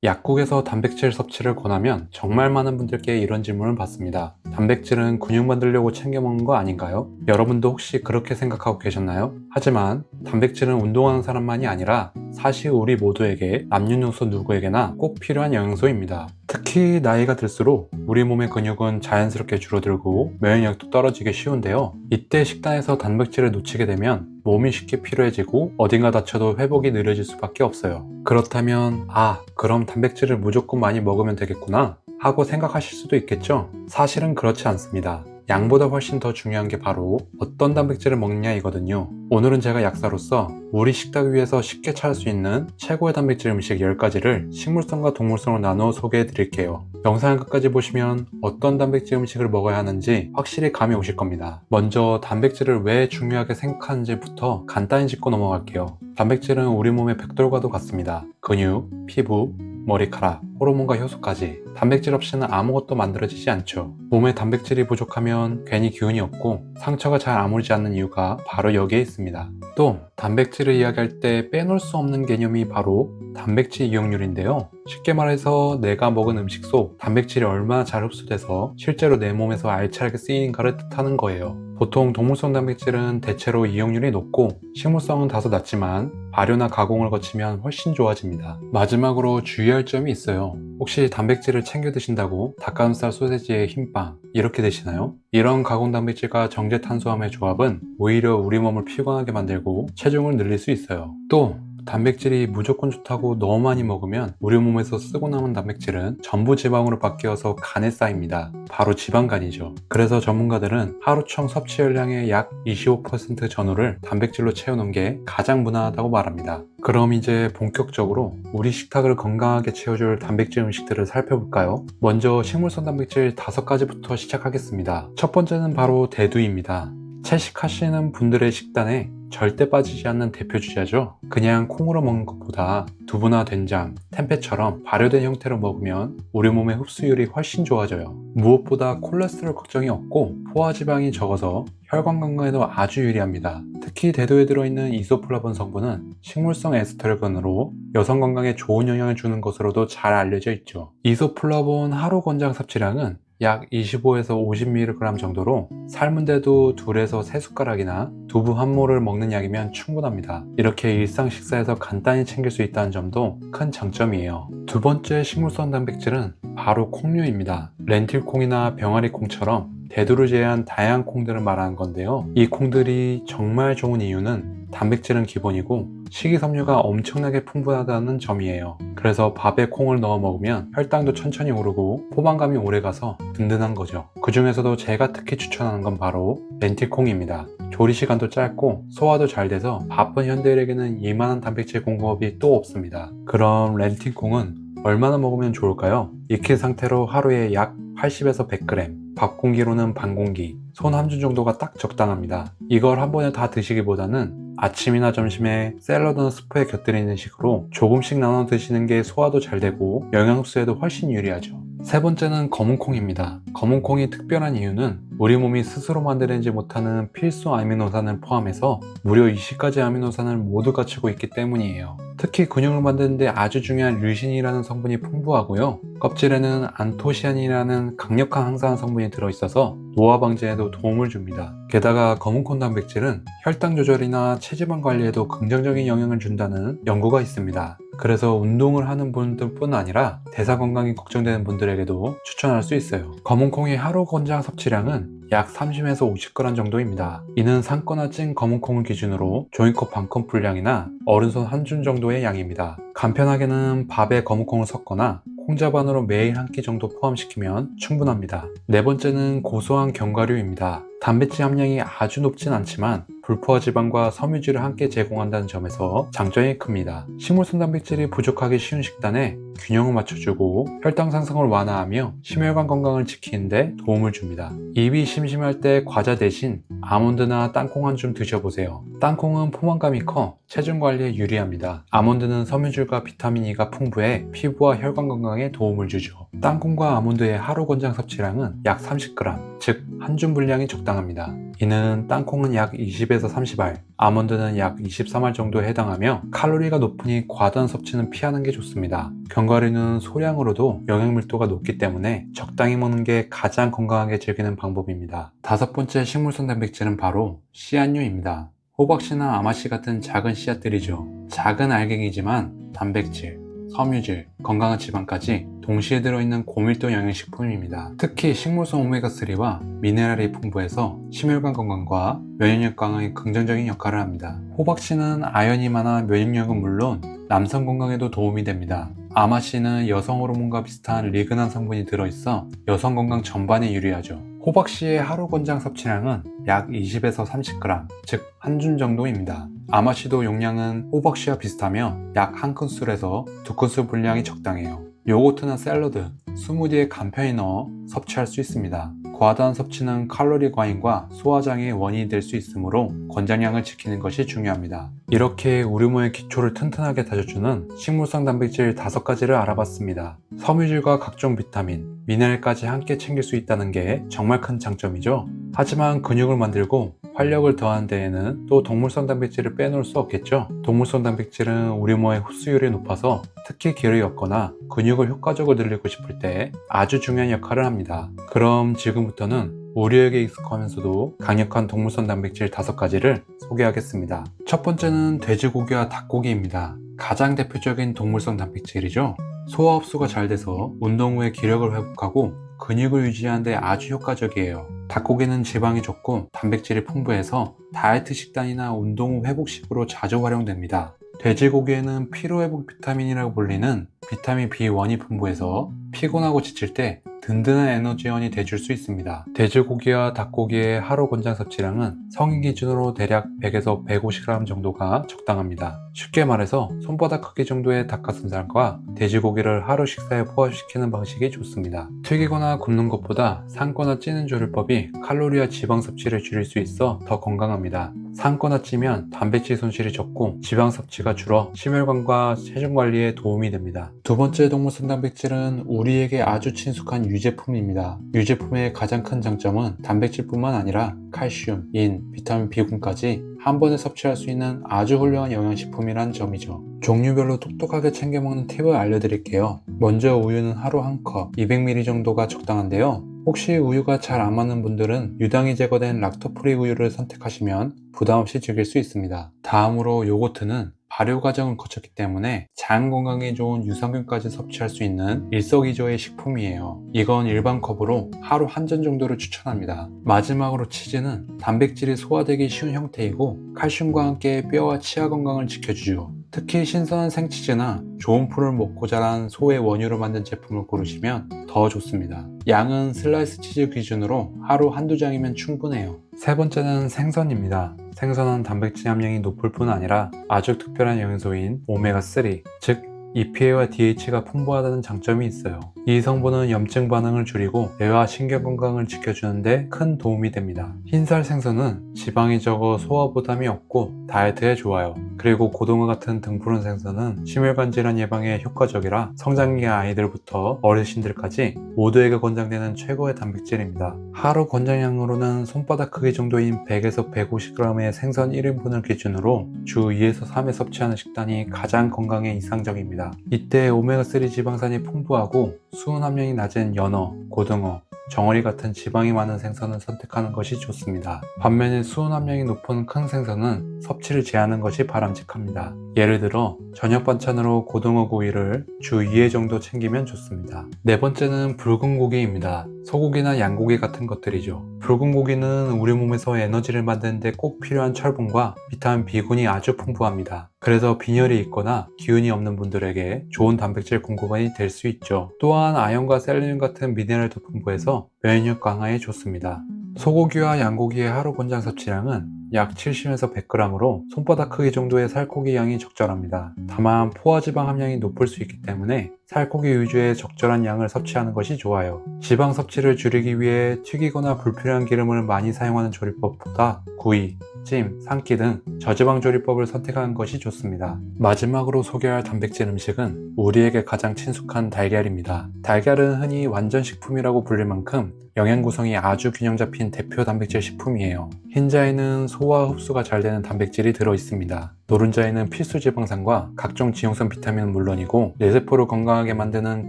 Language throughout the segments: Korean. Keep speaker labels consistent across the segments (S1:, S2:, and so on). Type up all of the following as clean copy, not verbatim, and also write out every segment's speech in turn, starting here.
S1: 약국에서 단백질 섭취를 권하면 정말 많은 분들께 이런 질문을 받습니다. 단백질은 근육 만들려고 챙겨 먹는 거 아닌가요? 여러분도 혹시 그렇게 생각하고 계셨나요? 하지만 단백질은 운동하는 사람만이 아니라 사실 우리 모두에게 남녀노소 누구에게나 꼭 필요한 영양소입니다. 특히 나이가 들수록 우리 몸의 근육은 자연스럽게 줄어들고 면역력도 떨어지기 쉬운데요. 이때 식단에서 단백질을 놓치게 되면 몸이 쉽게 피로해지고 어딘가 다쳐도 회복이 느려질 수밖에 없어요. 그렇다면 그럼 단백질을 무조건 많이 먹으면 되겠구나 하고 생각하실 수도 있겠죠? 사실은 그렇지 않습니다. 양보다 훨씬 더 중요한 게 바로 어떤 단백질을 먹느냐이거든요. 오늘은 제가 약사로서 우리 식탁 위에서 쉽게 찾을 수 있는 최고의 단백질 음식 10가지를 식물성과 동물성으로 나누어 소개해 드릴게요. 영상을 끝까지 보시면 어떤 단백질 음식을 먹어야 하는지 확실히 감이 오실 겁니다. 먼저 단백질을 왜 중요하게 생각하는지부터 간단히 짚고 넘어갈게요. 단백질은 우리 몸의 벽돌과도 같습니다. 근육, 피부, 머리카락, 호르몬과 효소까지 단백질 없이는 아무것도 만들어지지 않죠. 몸에 단백질이 부족하면 괜히 기운이 없고 상처가 잘 아물지 않는 이유가 바로 여기에 있습니다. 또 단백질을 이야기할 때 빼놓을 수 없는 개념이 바로 단백질 이용률인데요. 쉽게 말해서 내가 먹은 음식 속 단백질이 얼마나 잘 흡수돼서 실제로 내 몸에서 알차게 쓰이는가를 뜻하는 거예요. 보통 동물성 단백질은 대체로 이용률이 높고 식물성은 다소 낮지만 발효나 가공을 거치면 훨씬 좋아집니다. 마지막으로 주의할 점이 있어요. 혹시 단백질을 챙겨 드신다고 닭가슴살 소세지에 흰빵 이렇게 드시나요? 이런 가공 단백질과 정제 탄수화물의 조합은 오히려 우리 몸을 피곤하게 만들고 체중을 늘릴 수 있어요. 또 단백질이 무조건 좋다고 너무 많이 먹으면 우리 몸에서 쓰고 남은 단백질은 전부 지방으로 바뀌어서 간에 쌓입니다. 바로 지방간이죠. 그래서 전문가들은 하루 총 섭취 열량의 약 25% 전후를 단백질로 채우는 게 가장 무난하다고 말합니다. 그럼 이제 본격적으로 우리 식탁을 건강하게 채워줄 단백질 음식들을 살펴볼까요? 먼저 식물성 단백질 5가지부터 시작하겠습니다. 첫 번째는 바로 대두입니다. 채식하시는 분들의 식단에 절대 빠지지 않는 대표 주자죠. 그냥 콩으로 먹는 것보다 두부나 된장, 템페처럼 발효된 형태로 먹으면 우리 몸의 흡수율이 훨씬 좋아져요. 무엇보다 콜레스테롤 걱정이 없고 포화지방이 적어서 혈관 건강에도 아주 유리합니다. 특히 대두에 들어있는 이소플라본 성분은 식물성 에스터르건으로 여성 건강에 좋은 영향을 주는 것으로도 잘 알려져 있죠. 이소플라본 하루 권장 섭취량은 약 25에서 50mg 정도로 삶은 데도 2에서 3숟가락이나 두부 한 모를 먹는 양이면 충분합니다. 이렇게 일상 식사에서 간단히 챙길 수 있다는 점도 큰 장점이에요. 두 번째 식물성 단백질은 바로 콩류입니다. 렌틸콩이나 병아리콩처럼 대두를 제외한 다양한 콩들을 말하는 건데요. 이 콩들이 정말 좋은 이유는 단백질은 기본이고 식이섬유가 엄청나게 풍부하다는 점이에요. 그래서 밥에 콩을 넣어 먹으면 혈당도 천천히 오르고 포만감이 오래가서 든든한 거죠. 그 중에서도 제가 특히 추천하는 건 바로 렌틸콩입니다. 조리 시간도 짧고 소화도 잘 돼서 바쁜 현대인에게는 이만한 단백질 공급이 또 없습니다. 그럼 렌틸콩은 얼마나 먹으면 좋을까요? 익힌 상태로 하루에 약 80에서 100g, 밥 공기로는 반 공기, 손 한 줌 정도가 딱 적당합니다. 이걸 한 번에 다 드시기보다는 아침이나 점심에 샐러드나 스프에 곁들이는 식으로 조금씩 나눠 드시는 게 소화도 잘 되고 영양 흡수에도 훨씬 유리하죠. 세 번째는 검은콩입니다. 검은콩이 특별한 이유는 우리 몸이 스스로 만들어내지 못하는 필수 아미노산을 포함해서 무려 20가지 아미노산을 모두 갖추고 있기 때문이에요. 특히 근육을 만드는데 아주 중요한 류신이라는 성분이 풍부하고요. 껍질에는 안토시아닌이라는 강력한 항산화 성분이 들어있어서 노화 방지에도 도움을 줍니다. 게다가 검은콩 단백질은 혈당 조절이나 체지방 관리에도 긍정적인 영향을 준다는 연구가 있습니다. 그래서 운동을 하는 분들뿐 아니라 대사 건강이 걱정되는 분들에게도 추천할 수 있어요. 검은콩의 하루 권장 섭취량은 약 30에서 50g 정도입니다. 이는 삶거나 찐 검은콩을 기준으로 종이컵 반컵 분량이나 어른손 한 줌 정도의 양입니다. 간편하게는 밥에 검은콩을 섞거나 콩자반으로 매일 한 끼 정도 포함시키면 충분합니다. 네 번째는 고소한 견과류입니다. 단백질 함량이 아주 높진 않지만 불포화 지방과 섬유질을 함께 제공한다는 점에서 장점이 큽니다. 식물성 단백질이 부족하기 쉬운 식단에 균형을 맞춰주고 혈당 상승을 완화하며 심혈관 건강을 지키는데 도움을 줍니다. 입이 심심할 때 과자 대신 아몬드나 땅콩 한 줌 드셔보세요. 땅콩은 포만감이 커 체중 관리에 유리합니다. 아몬드는 섬유질과 비타민 E가 풍부해 피부와 혈관 건강에 도움을 주죠. 땅콩과 아몬드의 하루 권장 섭취량은 약 30g, 즉 한 줌 분량이 적당합니다. 이는 땅콩은 약 20에서 30알, 아몬드는 약 23알 정도에 해당하며 칼로리가 높으니 과다한 섭취는 피하는 게 좋습니다. 견과류는 소량으로도 영양 밀도가 높기 때문에 적당히 먹는 게 가장 건강하게 즐기는 방법입니다. 다섯 번째 식물성 단백질은 바로 씨앗류입니다. 호박씨나 아마씨 같은 작은 씨앗들이죠. 작은 알갱이지만 단백질, 섬유질, 건강한 지방까지 동시에 들어있는 고밀도 영양식품입니다. 특히 식물성 오메가3와 미네랄이 풍부해서 심혈관 건강과 면역력 강화에 긍정적인 역할을 합니다. 호박씨는 아연이 많아 면역력은 물론 남성 건강에도 도움이 됩니다. 아마씨는 여성 호르몬과 비슷한 리그난 성분이 들어있어 여성 건강 전반에 유리하죠. 호박씨의 하루 권장 섭취량은 약 20에서 30g, 즉 한 줌 정도입니다. 아마씨도 용량은 호박씨와 비슷하며 약 1큰술에서 2큰술 분량이 적당해요. 요거트나 샐러드, 스무디에 간편히 넣어 섭취할 수 있습니다. 과다한 섭취는 칼로리 과잉과 소화장애의 원인이 될 수 있으므로 권장량을 지키는 것이 중요합니다. 이렇게 우리 몸의 기초를 튼튼하게 다져주는 식물성 단백질 5가지를 알아봤습니다. 섬유질과 각종 비타민, 미네랄까지 함께 챙길 수 있다는 게 정말 큰 장점이죠. 하지만 근육을 만들고 활력을 더하는 데에는 또 동물성 단백질을 빼놓을 수 없겠죠. 동물성 단백질은 우리 몸의 흡수율이 높아서 특히 기력이 없거나 근육을 효과적으로 늘리고 싶을 때 아주 중요한 역할을 합니다. 그럼 지금부터는 우리에게 익숙하면서도 강력한 동물성 단백질 5가지를 소개하겠습니다. 첫 번째는 돼지고기와 닭고기입니다. 가장 대표적인 동물성 단백질이죠. 소화 흡수가 잘 돼서 운동 후에 기력을 회복하고 근육을 유지하는 데 아주 효과적이에요. 닭고기는 지방이 적고 단백질이 풍부해서 다이어트 식단이나 운동 후 회복식으로 자주 활용됩니다. 돼지고기에는 피로회복 비타민이라고 불리는 비타민 B1이 풍부해서 피곤하고 지칠 때 든든한 에너지원이 돼줄 수 있습니다. 돼지고기와 닭고기의 하루 권장 섭취량은 성인 기준으로 대략 100에서 150g 정도가 적당합니다. 쉽게 말해서 손바닥 크기 정도의 닭가슴살과 돼지고기를 하루 식사에 포함시키는 방식이 좋습니다. 튀기거나 굽는 것보다 삶거나 찌는 조리법이 칼로리와 지방 섭취를 줄일 수 있어 더 건강합니다. 삶거나 찌면 단백질 손실이 적고 지방 섭취가 줄어 심혈관과 체중 관리에 도움이 됩니다. 두 번째 동물성 단백질은 우리에게 아주 친숙한 유제품입니다. 유제품의 가장 큰 장점은 단백질뿐만 아니라 칼슘, 인, 비타민 B군까지 한 번에 섭취할 수 있는 아주 훌륭한 영양식품이란 점이죠. 종류별로 똑똑하게 챙겨 먹는 팁을 알려드릴게요. 먼저 우유는 하루 1컵, 200ml 정도가 적당한데요. 혹시 우유가 잘 안 맞는 분들은 유당이 제거된 락토프리 우유를 선택하시면 부담없이 즐길 수 있습니다. 다음으로 요거트는 발효 과정을 거쳤기 때문에 장 건강에 좋은 유산균까지 섭취할 수 있는 일석이조의 식품이에요. 이건 일반 컵으로 하루 한 잔 정도를 추천합니다. 마지막으로 치즈는 단백질이 소화되기 쉬운 형태이고 칼슘과 함께 뼈와 치아 건강을 지켜주죠. 특히 신선한 생치즈나 좋은 풀을 먹고 자란 소의 원유로 만든 제품을 고르시면 더 좋습니다. 양은 슬라이스 치즈 기준으로 하루 한두 장이면 충분해요. 세 번째는 생선입니다. 생선은 단백질 함량이 높을 뿐 아니라 아주 특별한 영양소인 오메가3, 즉 EPA와 DH가 풍부하다는 장점이 있어요. 이 성분은 염증 반응을 줄이고 뇌와 신경 건강을 지켜주는데 큰 도움이 됩니다. 흰살 생선은 지방이 적어 소화 부담이 없고 다이어트에 좋아요. 그리고 고등어 같은 등푸른 생선은 심혈관 질환 예방에 효과적이라 성장기 아이들부터 어르신들까지 모두에게 권장되는 최고의 단백질입니다. 하루 권장량으로는 손바닥 크기 정도인 100에서 150g의 생선 1인분을 기준으로 주 2에서 3회 섭취하는 식단이 가장 건강에 이상적입니다. 이때 오메가3 지방산이 풍부하고 수은 함량이 낮은 연어, 고등어, 정어리 같은 지방이 많은 생선을 선택하는 것이 좋습니다. 반면에 수은 함량이 높은 큰 생선은 섭취를 제한하는 것이 바람직합니다. 예를 들어 저녁 반찬으로 고등어 구이를 주 2회 정도 챙기면 좋습니다. 네 번째는 붉은 고기입니다. 소고기나 양고기 같은 것들이죠. 붉은 고기는 우리 몸에서 에너지를 만드는데 꼭 필요한 철분과 비타민 B군이 아주 풍부합니다. 그래서 빈혈이 있거나 기운이 없는 분들에게 좋은 단백질 공급원이 될 수 있죠. 또한 아연과 셀레늄 같은 미네랄도 풍부해서 면역력 강화에 좋습니다. 소고기와 양고기의 하루 권장 섭취량은 약 70에서 100g으로 손바닥 크기 정도의 살코기 양이 적절합니다. 다만 포화지방 함량이 높을 수 있기 때문에 살코기 위주의 적절한 양을 섭취하는 것이 좋아요. 지방 섭취를 줄이기 위해 튀기거나 불필요한 기름을 많이 사용하는 조리법보다 구이, 찜, 삶기 등 저지방 조리법을 선택하는 것이 좋습니다. 마지막으로 소개할 단백질 음식은 우리에게 가장 친숙한 달걀입니다. 달걀은 흔히 완전식품이라고 불릴 만큼 영양 구성이 아주 균형 잡힌 대표 단백질 식품이에요. 흰자에는 소화 흡수가 잘 되는 단백질이 들어 있습니다. 노른자에는 필수 지방산과 각종 지용성 비타민은 물론이고 뇌세포를 건강하게 만드는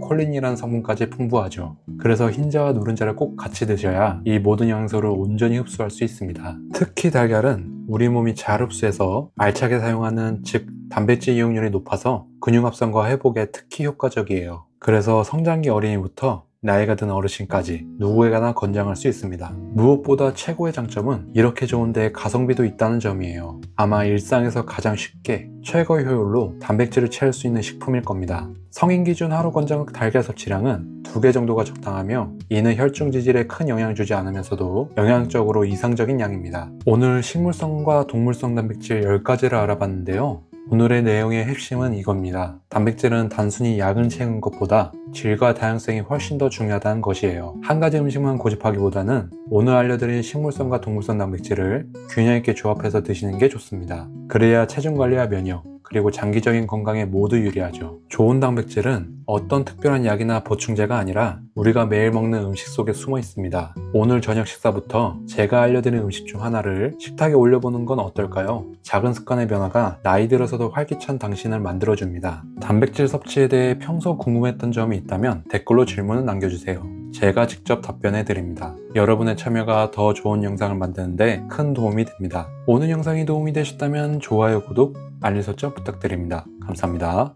S1: 콜린이라는 성분까지 풍부하죠. 그래서 흰자와 노른자를 꼭 같이 드셔야 이 모든 영양소를 온전히 흡수할 수 있습니다. 특히 달걀은 우리 몸이 잘 흡수해서 알차게 사용하는, 즉 단백질 이용률이 높아서 근육 합성과 회복에 특히 효과적이에요. 그래서 성장기 어린이부터 나이가 든 어르신까지 누구에게나 권장할 수 있습니다. 무엇보다 최고의 장점은 이렇게 좋은데 가성비도 있다는 점이에요. 아마 일상에서 가장 쉽게 최고 효율로 단백질을 채울 수 있는 식품일 겁니다. 성인 기준 하루 권장 달걀 섭취량은 2개 정도가 적당하며 이는 혈중 지질에 큰 영향을 주지 않으면서도 영양적으로 이상적인 양입니다. 오늘 식물성과 동물성 단백질 10가지를 알아봤는데요. 오늘의 내용의 핵심은 이겁니다. 단백질은 단순히 약을 채우는 것보다 질과 다양성이 훨씬 더 중요하다는 것이에요. 한 가지 음식만 고집하기보다는 오늘 알려드린 식물성과 동물성 단백질을 균형 있게 조합해서 드시는 게 좋습니다. 그래야 체중 관리와 면역, 그리고 장기적인 건강에 모두 유리하죠. 좋은 단백질은 어떤 특별한 약이나 보충제가 아니라 우리가 매일 먹는 음식 속에 숨어 있습니다. 오늘 저녁 식사부터 제가 알려드린 음식 중 하나를 식탁에 올려보는 건 어떨까요? 작은 습관의 변화가 나이 들어서도 활기찬 당신을 만들어줍니다. 단백질 섭취에 대해 평소 궁금했던 점이 있다면 댓글로 질문을 남겨주세요. 제가 직접 답변해 드립니다. 여러분의 참여가 더 좋은 영상을 만드는데 큰 도움이 됩니다. 오늘 영상이 도움이 되셨다면 좋아요, 구독, 알림 설정 부탁드립니다. 감사합니다.